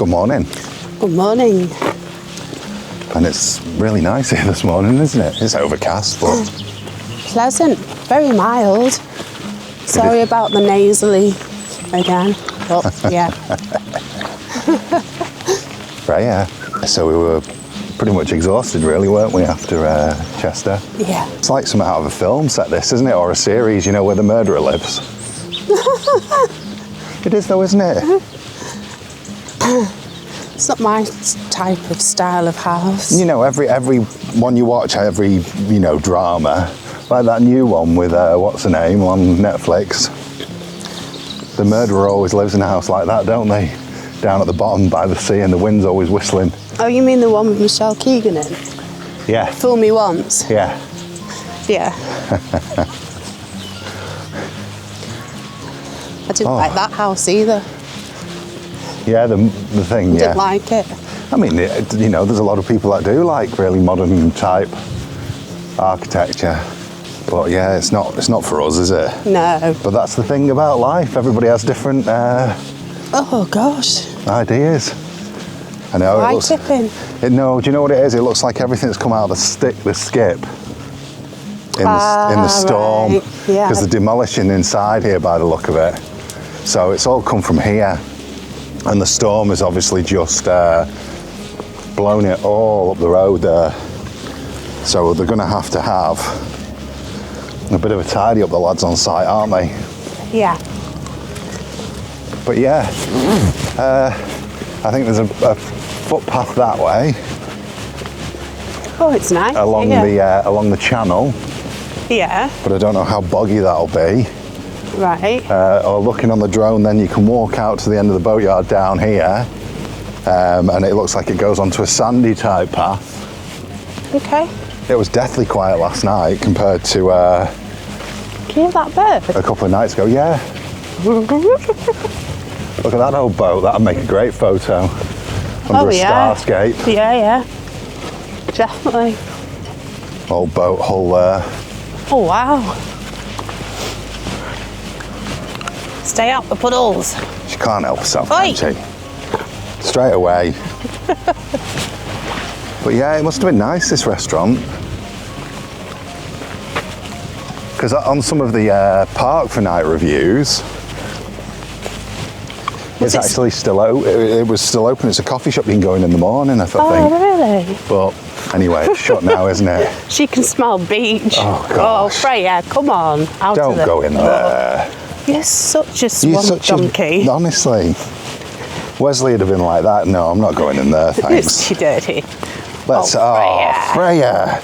Morning. Good morning. And it's really nice here this morning, isn't it? It's overcast, but Pleasant, very mild. Sorry about the nasally again, but yeah. right, yeah. So we were pretty much exhausted, really, weren't we, after Chester? Yeah. It's like something out of a film set, this, isn't it? Or a series, you know, where the murderer lives. It is, though, isn't it? It's not my type of style of house. You know, every one you watch, every, you know, drama, like that new one with, what's her name, on Netflix. The murderer always lives in a house like that, don't they? Down at the bottom by the sea and the wind's always whistling. Oh, you mean the one with Michelle Keegan in? Yeah. Fool Me Once? Yeah. Yeah. I didn't like that house either. Yeah, the thing, yeah. Didn't like it. I mean, you know, there's a lot of people that do like really modern type architecture. But yeah, it's not for us, is it? No. But that's the thing about life. Everybody has different oh gosh. ideas. I know. Why tipping? No, do you know what it is? It looks like everything's come out of the skip in the storm. Right. Yeah. Because they're demolishing inside here by the look of it. So it's all come from here. And the storm has obviously just blown it all up the road there. So they're going to have a bit of a tidy up, the lads on site, aren't they? Yeah. But yeah, I think there's a footpath that way. Oh, it's nice. Along the channel. Yeah. But I don't know how boggy that'll be. Right. Or looking on the drone, then you can walk out to the end of the boatyard down here, and it looks like it goes onto a sandy type path. Okay. It was deathly quiet last night compared to Can you hear that bird? a couple of nights ago. Yeah. Look at that old boat. That'd make a great photo under a starscape. Yeah, yeah. Definitely. Old boat hull there. Oh wow. Stay out the puddles. She can't help herself, Oi. can she? Straight away. But yeah, it must have been nice, this restaurant. Because on some of the park for night reviews, it's actually still open. It was still open. It's a coffee shop you can go in the morning, I think. Oh, really? But anyway, it's shut now, isn't it? She can smell beach. Oh, gosh. Oh, Freya, come on. Out Don't of the... go in there. You're such a swamp donkey. Honestly. Wesley would have been like that. No, I'm not going in there, thanks. She dirty. Let's. Freya.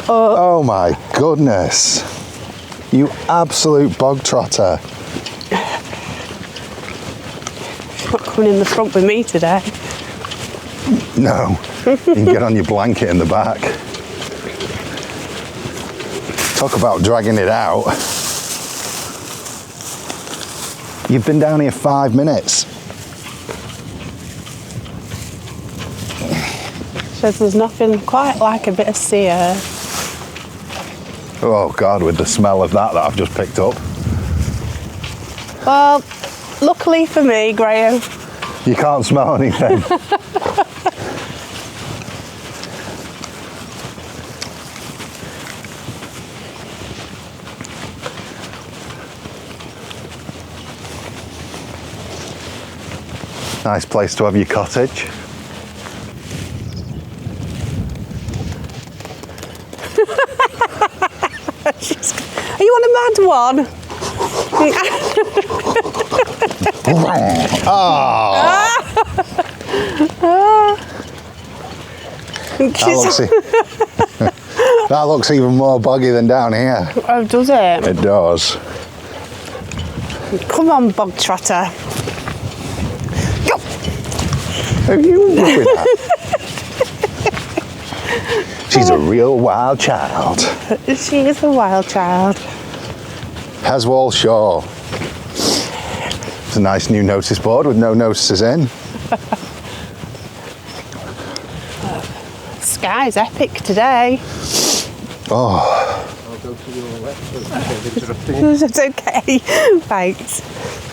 Oh my goodness. You absolute bog trotter. Not coming in the front with me today. No. You can get on your blanket in the back. Talk about dragging it out. You've been down here 5 minutes. Says there's nothing quite like a bit of sea air. Oh God, with the smell of that I've just picked up. Well, luckily for me, Graham. You can't smell anything. Nice place to have your cottage. Are you on a mad one? That looks even more boggy than down here. Oh, does it? It does. Come on, bog trotter. Go. Who are you looking at? She's a real wild child. She is a wild child. Heswall Shore. It's a nice new notice board with no notices in. Sky's epic today. Oh, I'll go to your left. It's okay. Thanks.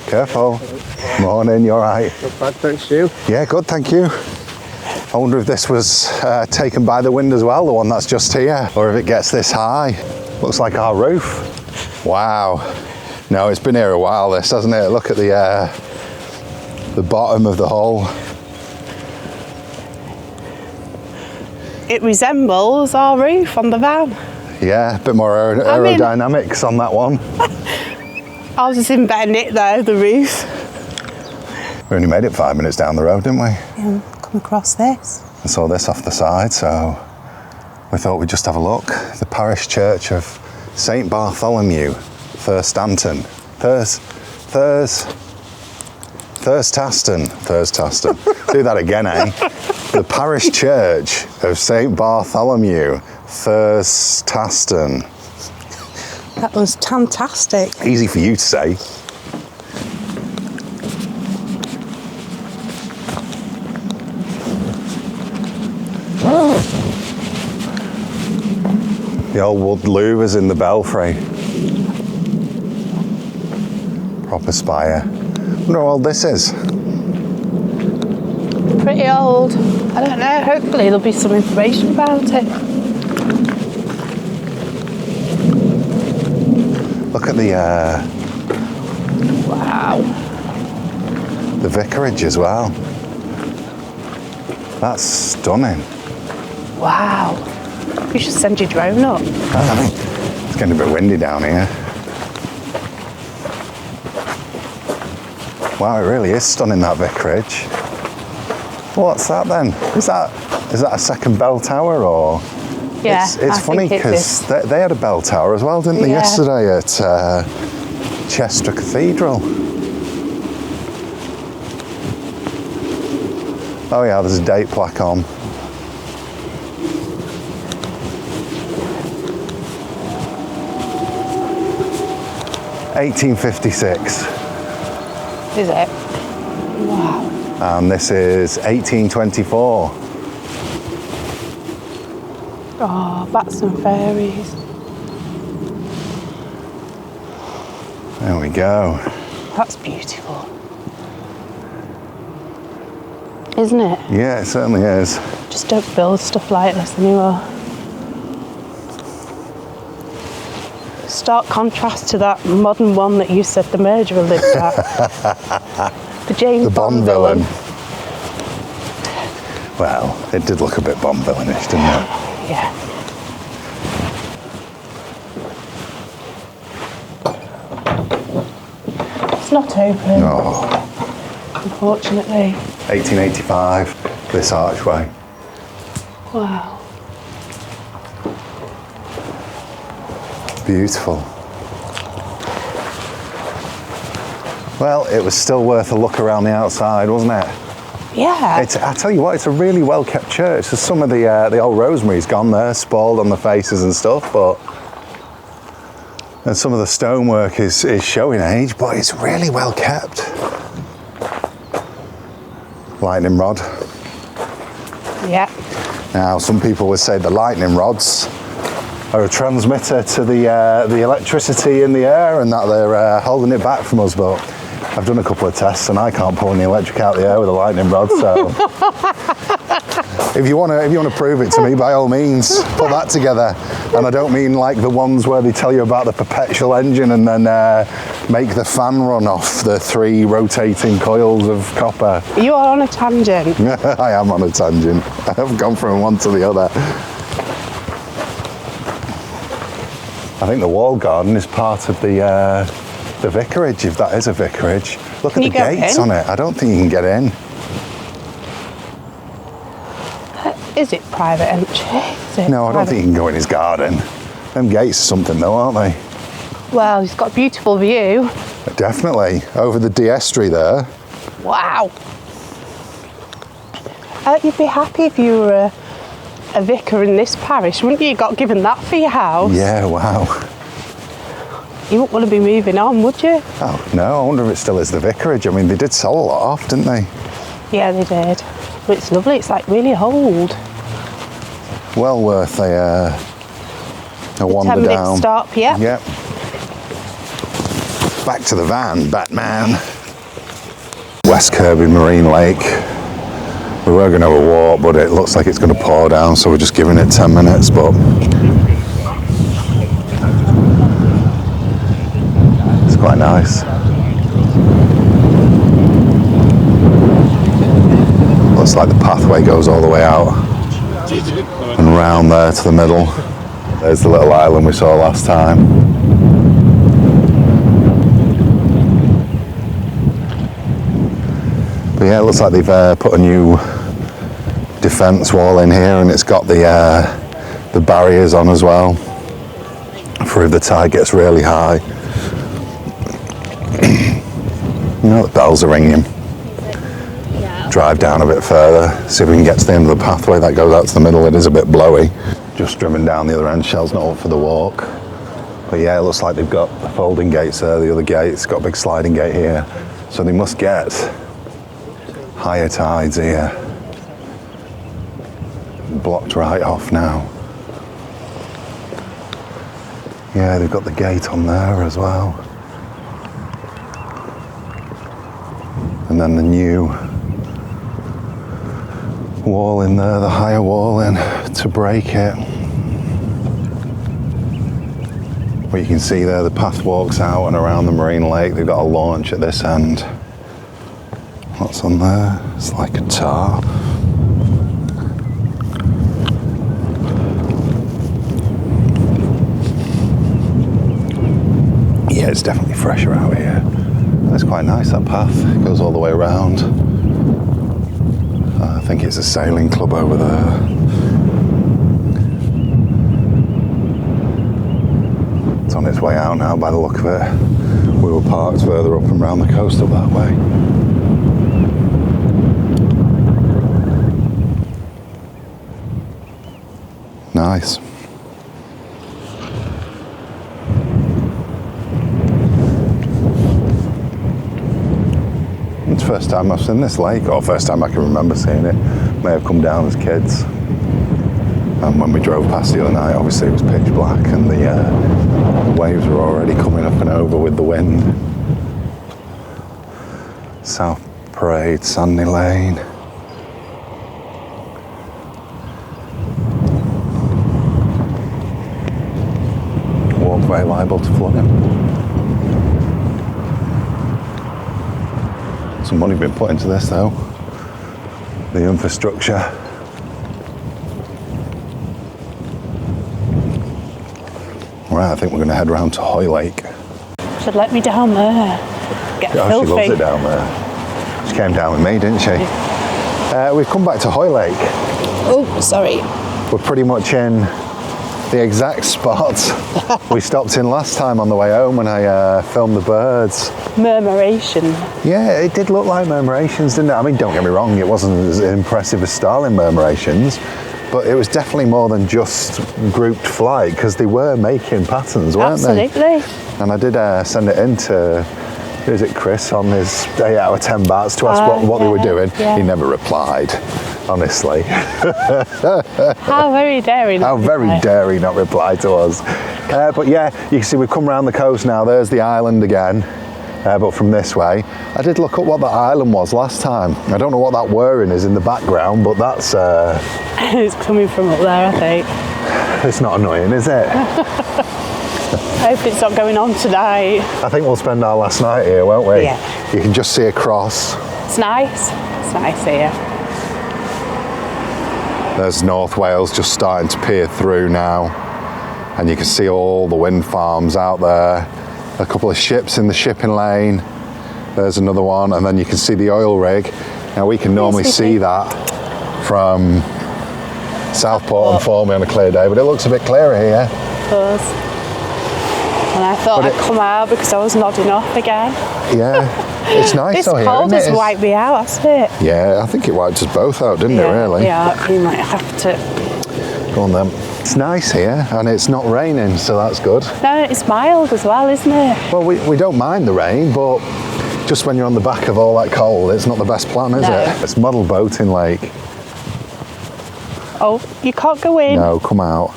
careful. Morning, you all right? Not bad, thanks you. Yeah, good, thank you. I wonder if this was taken by the wind as well, the one that's just here, or if it gets this high. Looks like our roof. Wow. No, it's been here a while, this, hasn't it? Look at the bottom of the hole. It resembles our roof on the van. Yeah, a bit more aerodynamics on that one. Ours is in better nick though, the roof. We only made it 5 minutes down the road, didn't we? Yeah, come across this. I saw this off the side, so we thought we'd just have a look. The parish church of St Bartholomew, Thurstaston. Do that again, eh? The parish church of St Bartholomew, Thurstaston. That was fantastic. Easy for you to say. The old wood louvers in the belfry. Proper spire. Wonder how old this is. Pretty old. I don't know, hopefully there'll be some information about it. Look at the Wow. the vicarage as well. That's stunning. Wow. You should send your drone up. It's getting a bit windy down here. Wow, it really is stunning, that vicarage. What's that then? Is that a second bell tower, or? Yeah, It's I funny think it because is. they had a bell tower as well, didn't they, Yeah. yesterday at Chester Cathedral. Oh yeah, there's a date plaque on. (1856). Is it? Wow. And this is 1824. Oh, bats and fairies. There we go. That's beautiful. Isn't it? Yeah, it certainly is. Just don't build stuff like this anymore. Stark contrast to that modern one that you said the murderer lived at. The James Bond villain. Well, it did look a bit Bond villainish, didn't it? Yeah. It's not open, Oh, unfortunately. 1885, this archway. Wow. Beautiful. Well, it was still worth a look around the outside, wasn't it? Yeah. I tell you what, it's a really well kept church. So some of the old rosemary's gone there, spoiled on the faces and stuff, and some of the stonework is showing age, but it's really well kept. Lightning rod. Yeah. Now, some people would say the lightning rods are a transmitter to the electricity in the air, and that they're holding it back from us, but I've done a couple of tests and I can't pull any electric out of the air with a lightning rod, so if you want to prove it to me, by all means, put that together. And I don't mean like the ones where they tell you about the perpetual engine and then make the fan run off the 3 rotating coils of copper. You are on a tangent. I am on a tangent. I have gone from one to the other. I think the wall garden is part of the vicarage, if that is a vicarage. Look Can at you the go gates in? on it. I don't think you can get in. Is it private entry? Is it No, I don't private? think you can go in his garden. Them gates are something though, aren't they? Well, he's got a beautiful view. Definitely. Over the D'Estuary there. Wow. You'd be happy if you were a vicar in this parish, wouldn't you? You got given that for your house. Yeah, wow. You wouldn't want to be moving on, would you? Oh, no, I wonder if it still is the vicarage. I mean, they did sell a lot off, didn't they? Yeah, they did. But it's lovely. It's like really old. Well worth a wander 10-minute down. stop, yeah. Yep. Back to the van, Batman. West Kirkby Marine Lake. We were going to have a walk, but it looks like it's going to pour down, so we're just giving it 10 minutes, but it's quite nice. Looks like the pathway goes all the way out and round there to the middle. There's the little island we saw last time. But yeah, it looks like they've put a new defence wall in here, and it's got the barriers on as well for if the tide gets really high. You know, the bells are ringing. Drive down a bit further, see if we can get to the end of the pathway that goes out to the middle. It is a bit blowy. Just driven down the other end. Shell's not up for the walk. But yeah, it looks like they've got the folding gates there, the other gate's got a big sliding gate here. So they must get higher tides here. Blocked right off now. Yeah, they've got the gate on there as well. And then the new wall in there, the higher wall in to break it. But you can see there the path walks out and around the marine lake. They've got a launch at this end. What's on there? It's like a tar. Yeah, it's definitely fresher out here. It's quite nice, that path. It goes all the way around. I think it's a sailing club over there. It's on its way out now by the look of it. We were parked further up and round the coast up that way. Nice. It's the first time I've seen this lake, or first time I can remember seeing it. May have come down as kids. And when we drove past the other night, obviously it was pitch black and the waves were already coming up and over with the wind. South Parade, Sandy Lane. Walkway liable to flooding. Some money been put into this though. The infrastructure. Right, I think we're going to head round to Hoylake. Should let me down there. Get Oh, filthy. she loves it down there. She came down with me, didn't she? We've come back to Hoylake. Oh, sorry. We're pretty much in the exact spot we stopped in last time on the way home when I filmed the birds. Murmuration. Yeah, it did look like murmurations, didn't it? I mean, don't get me wrong, it wasn't as impressive as starling murmurations, but it was definitely more than just grouped flight, because they were making patterns, weren't Absolutely. they? And I did send it in to, who is it, Chris, on his 8 out of 10 bats to ask what they were doing. Yeah. He never replied, honestly. How very daring. How very dare he not reply to us. But yeah, you can see we've come around the coast now. There's the island again, but from this way. I did look up what that island was last time. I don't know what that whirring is in the background, but that's... It's coming from up there, I think. It's not annoying, is it? I hope it's not going on tonight. I think we'll spend our last night here, won't we? Yeah. You can just see across. It's nice. It's nice here. There's North Wales just starting to peer through now. And you can see all the wind farms out there. A couple of ships in the shipping lane. There's another one, and then you can see the oil rig. Now we can normally see that from Southport and Formby on a clear day, but it looks a bit clearer here. It does. And I thought I'd come out because I was nodding off again. Yeah, it's nice This out here, cold isn't it? has wiped me out, hasn't it? Yeah, I think it wiped us both out, didn't it, really? Yeah, you might have to. Go on then. It's nice here, and it's not raining, so that's good. No, it's mild as well, isn't it? Well, we don't mind the rain, but just when you're on the back of all that cold, it's not the best plan, is No. it? It's model boating lake. Oh, you can't go in. No, come out.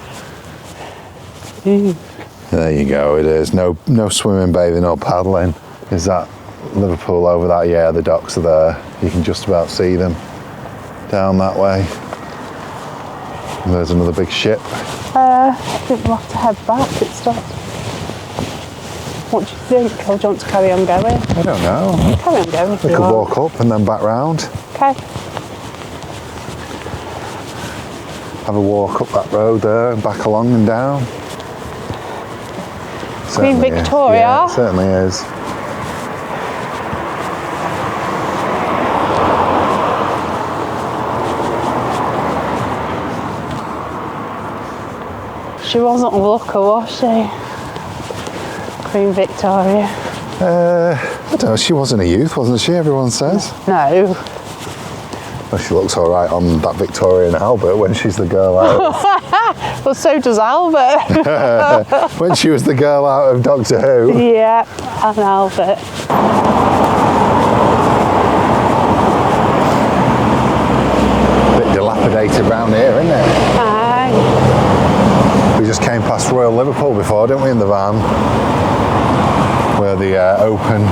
There you go, it is. No swimming, bathing or paddling. Is that Liverpool over that? Yeah, the docks are there. You can just about see them down that way. And there's another big ship. I think we'll have to head back. It stopped. What do you think? Or do you want to carry on going? I don't know. Carry on going if We you could want. walk up and then back round. Okay. Have a walk up that road there and back along and down. Queen Certainly is. Victoria. Yeah, it certainly is. She wasn't a looker, was she? Queen Victoria. I don't know, she wasn't a youth, wasn't she, everyone says? No. Well, she looks all right on that Victorian Albert when she's the girl out. Well, so does Albert. When she was the girl out of Doctor Who. Yeah, and Albert. Bit dilapidated round here, isn't it? Aye. We just came past Royal Liverpool before, didn't we, in the van? Where the open.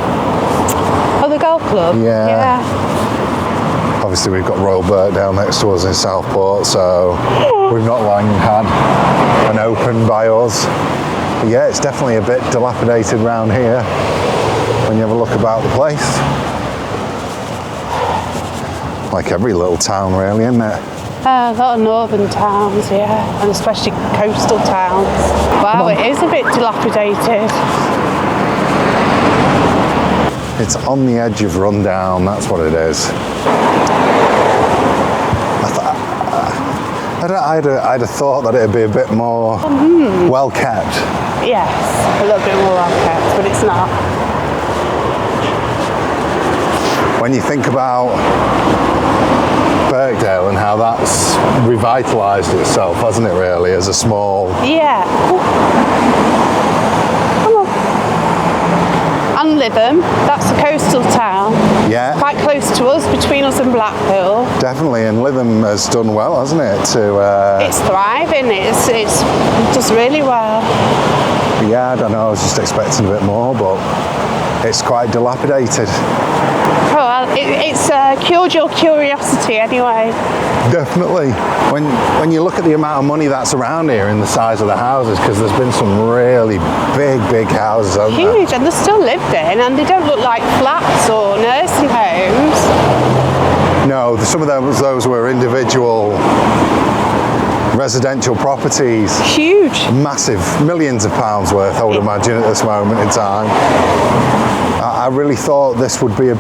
Oh, the golf club? Yeah. Obviously, we've got Royal Burke down next to us in Southport, so we've not long had an open by us. But yeah, it's definitely a bit dilapidated round here when you have a look about the place. Like every little town, really, isn't it? A lot of northern towns, yeah, and especially coastal towns. Wow, it is a bit dilapidated. It's on the edge of rundown, that's what it is. I'd have thought that it'd be a bit more well kept. Yes, a little bit more well kept, but it's not. When you think about Birkdale and how that's revitalised itself, hasn't it, really, as a small... Yeah. Come on. And Lithium, that's a coastal town. Yeah, Quite close to us, between us and Blackpool. definitely, and Lithium has done well, hasn't it, to... It's thriving, it does really well. Yeah, I don't know, I was just expecting a bit more, but it's quite dilapidated. Oh, well, it's cured your curiosity anyway. Definitely. When you look at the amount of money that's around here and the size of the houses, because there's been some really big houses, haven't there? Huge, and they're still lived in, and they don't look like flats or nursing homes. No, some of those were individual residential properties. Huge. Massive, millions of pounds worth, I would imagine, at this moment in time. I really thought this would be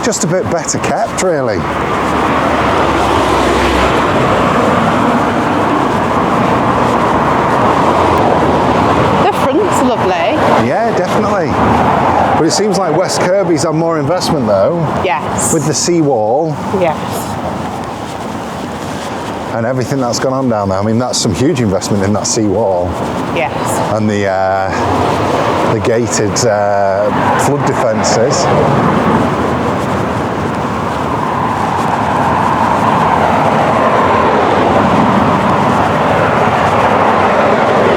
just a bit better kept, really. The front's lovely. Yeah, definitely. But it seems like West Kirby's had more investment, though, Yes. with the seawall Yes. and everything that's gone on down there. I mean, that's some huge investment in that seawall Yes. and the gated flood defences.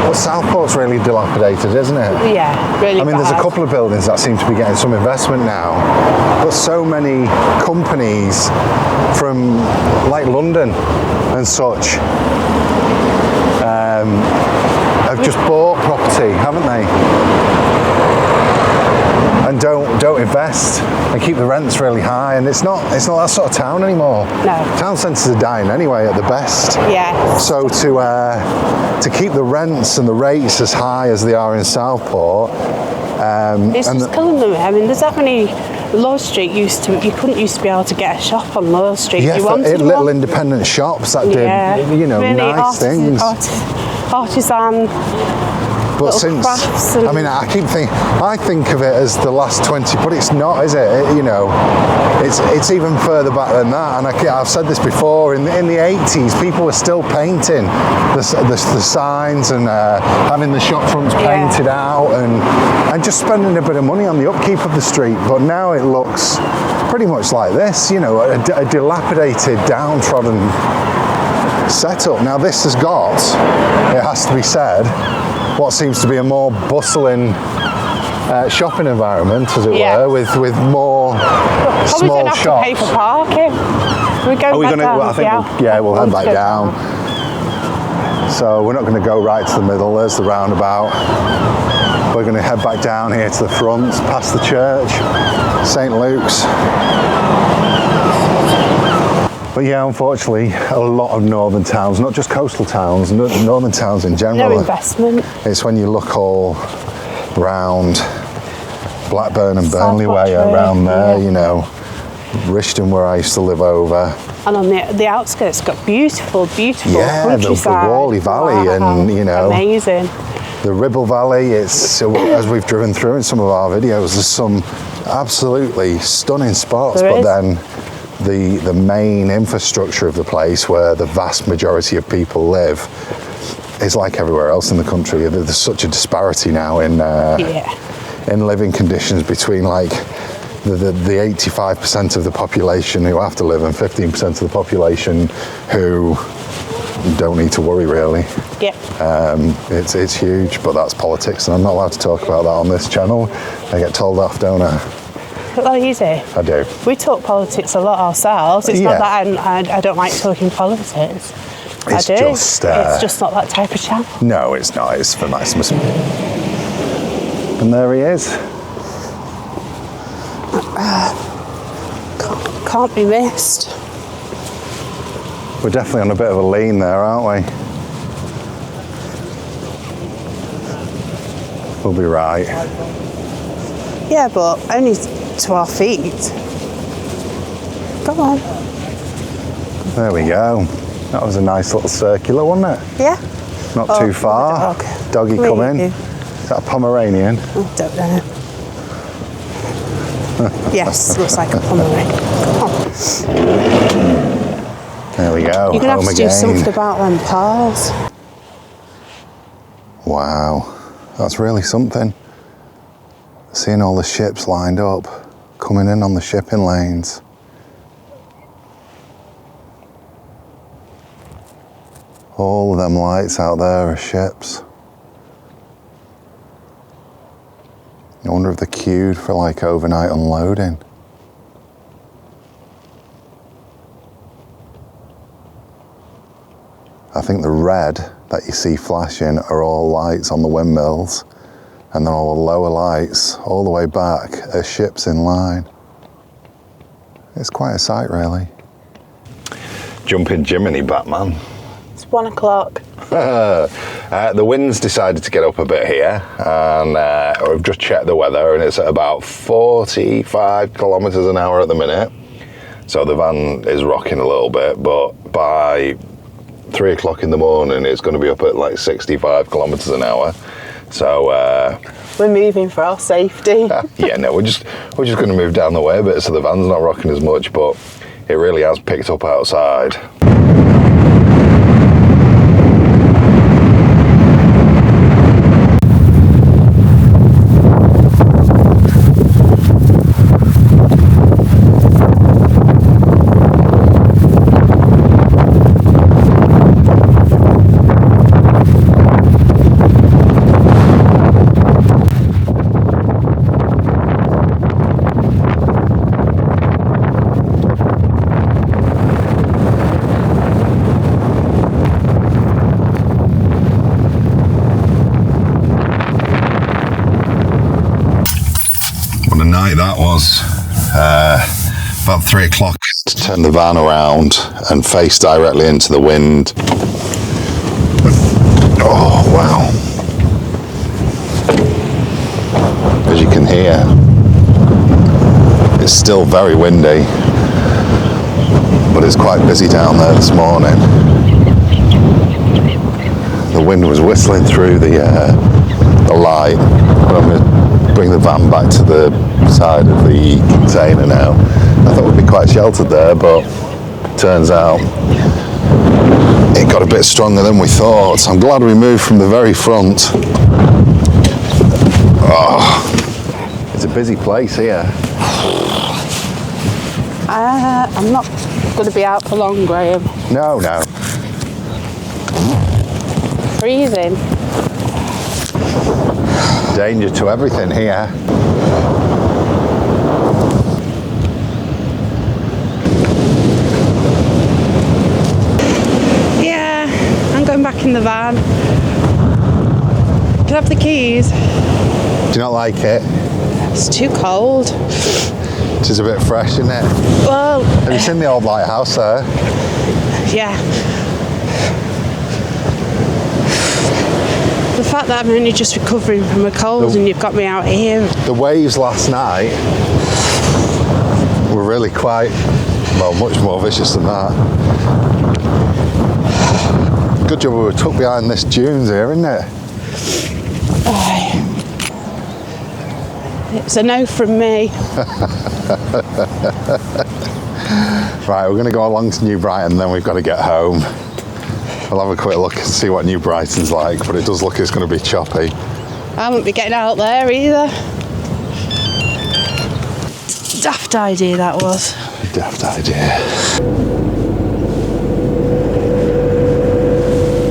Well, Southport's really dilapidated, isn't it? Yeah, really I mean, there's a bad. couple of buildings that seem to be getting some investment now, but so many companies from like London and such have just bought property, haven't they? And don't invest and keep the rents really high, and it's not that sort of town anymore. No. Town centres are dying anyway at the best. Yes. So to keep the rents and the rates as high as they are in Southport, It's and just killing them. I mean, there's that many Lord Street you couldn't used to be able to get a shop on Lord Street. Yeah, you wanted little one. independent shops that did, you know, really nice things. Artisan. But since, I mean, I think of it as the last 20, but it's not, is it? You know, it's even further back than that. And I've said this before. In the 80s, people were still painting the signs and having the shop fronts painted out and just spending a bit of money on the upkeep of the street. But now it looks pretty much like this. You know, a dilapidated, downtrodden setup. Now this has got, it has to be said, what seems to be a more bustling shopping environment, as it were, with more small shops. Probably don't have to pay for parking. We're going back down. Well, I think we'll head back down. So we're not going to go right to the middle. There's the roundabout. We're going to head back down here to the front, past the church, St Luke's. But yeah, unfortunately, a lot of northern towns, not just coastal towns, northern towns in general. No investment. It's when you look all round Blackburn and Burnley way, around there, you know, Rishton, where I used to live over. And on the outskirts, got beautiful countryside. The Whalley Valley, and you know, amazing. The Ribble Valley. It's as we've driven through in some of our videos. There's some absolutely stunning spots, but then the main infrastructure of the place, where the vast majority of people live, is like everywhere else in the country. There's such a disparity now in living conditions between like the 85% of the population who have to live and 15% of the population who don't need to worry, really. It's huge, but that's politics, and I'm not allowed to talk about that on this channel. I get told off, don't I? Well, easy. I do. We talk politics a lot ourselves. It's not that I don't like talking politics. It's just not that type of channel. No, it's not. It's for Maximus. And there he is. Can't be missed. We're definitely on a bit of a lean there, aren't we? We'll be right. Yeah, but only to our feet. Come on. There we go. That was a nice little circular, wasn't it? Yeah. Not too far. Doggy coming. Is that a Pomeranian? I don't know. Yes, looks like a Pomeranian. Come on. There we go. You're going to have to do something about them piles. Wow. That's really something. Seeing all the ships lined up, coming in on the shipping lanes. All of them lights out there are ships. I wonder if they're queued for like overnight unloading. I think the red that you see flashing are all lights on the windmills, and then all the lower lights all the way back are ships in line. It's quite a sight, really. Jumping Jiminy, Batman. It's 1 o'clock. The wind's decided to get up a bit here, and we've just checked the weather, and it's at about 45 kilometres an hour at the minute. So the van is rocking a little bit, but by 3 o'clock in the morning, it's going to be up at like 65 kilometres an hour. So we're moving for our safety. Yeah, no, we're just going to move down the way a bit so the van's not rocking as much, but it really has picked up outside. That was about 3 o'clock to turn the van around and face directly into the wind. Oh wow, as you can hear, It's still very windy, but it's quite busy down there this morning. The wind was whistling through the light, but I'm going to bring the van back to the side of the container now. I thought we'd be quite sheltered there, but turns out it got a bit stronger than we thought. I'm glad we moved from the very front. Oh, it's a busy place here. I'm not going to be out for long, Graham. No. Freezing. Danger to everything here. Yeah, I'm going back in the van. Can I have the keys? Do you not like it? It's too cold. It is a bit fresh, isn't it? Well, Have you seen the old lighthouse there? yeah. The fact that I'm only just recovering from a cold and you've got me out here. The waves last night were really quite, well, much more vicious than that. Good job we were tucked behind this dunes here, isn't it? It's a no from me. Right, we're going to go along to New Brighton, then we've got to get home. We'll have a quick look and see what New Brighton's like, but it does look it's going to be choppy. I won't be getting out there either. Daft idea that was. Daft idea.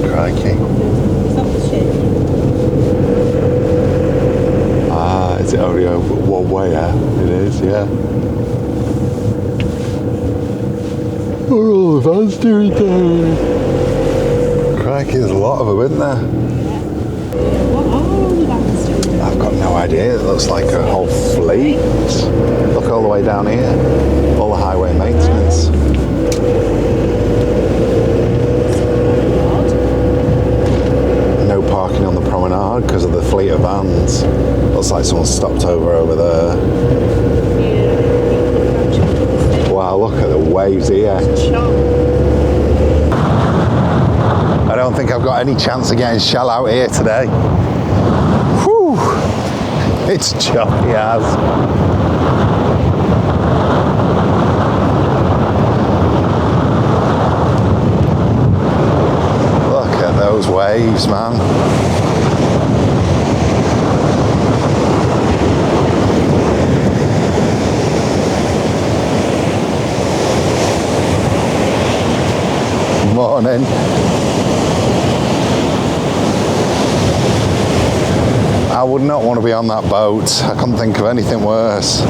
Crikey. Ah, is it only one way? Yeah, it is, yeah. Oh, the van's doing there. Crikey, there's a lot of them, isn't there? What are the vans doing? I've got no idea. It looks like a whole fleet. Look all the way down here. All the highway maintenance. No parking on the promenade because of the fleet of vans. Looks like someone stopped over there. Wow, look at the waves here. I don't think I've got any chance of getting shell out here today. Whew! It's choppy as. Look at those waves, man. Morning. I would not want to be on that boat. I couldn't think of anything worse.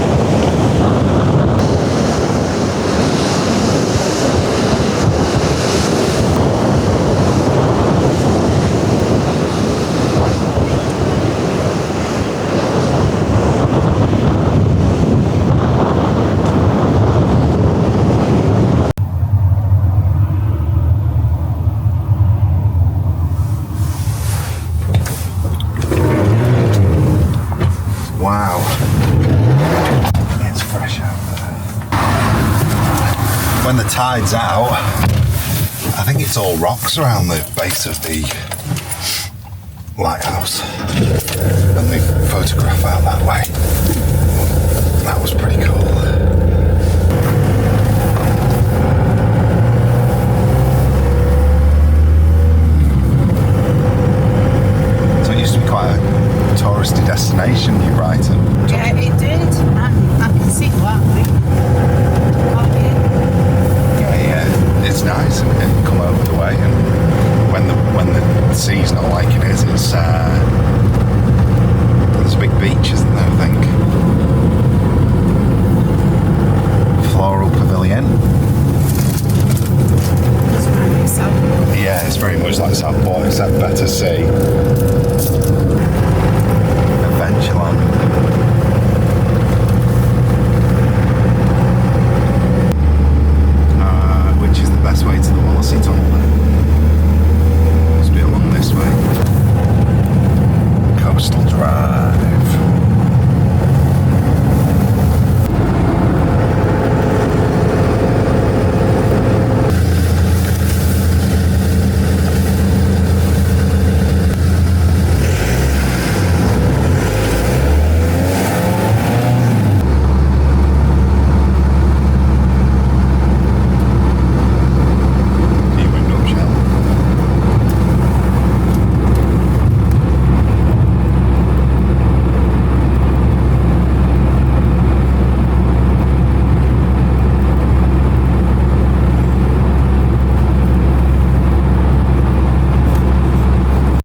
Wow, it's fresh out there. When the tide's out, I think it's all rocks around the base of the lighthouse. When they photograph out that way, that was pretty cool. So it used to be quite a touristy destination, New Brighton. Yeah, it did. I can see why. Yeah, it's nice and come over the way, and when the sea's not like it is, it's there's a big beach, isn't there? I think floral pavilion. It's very Southport. Yeah, it's very much like Southport, except better sea.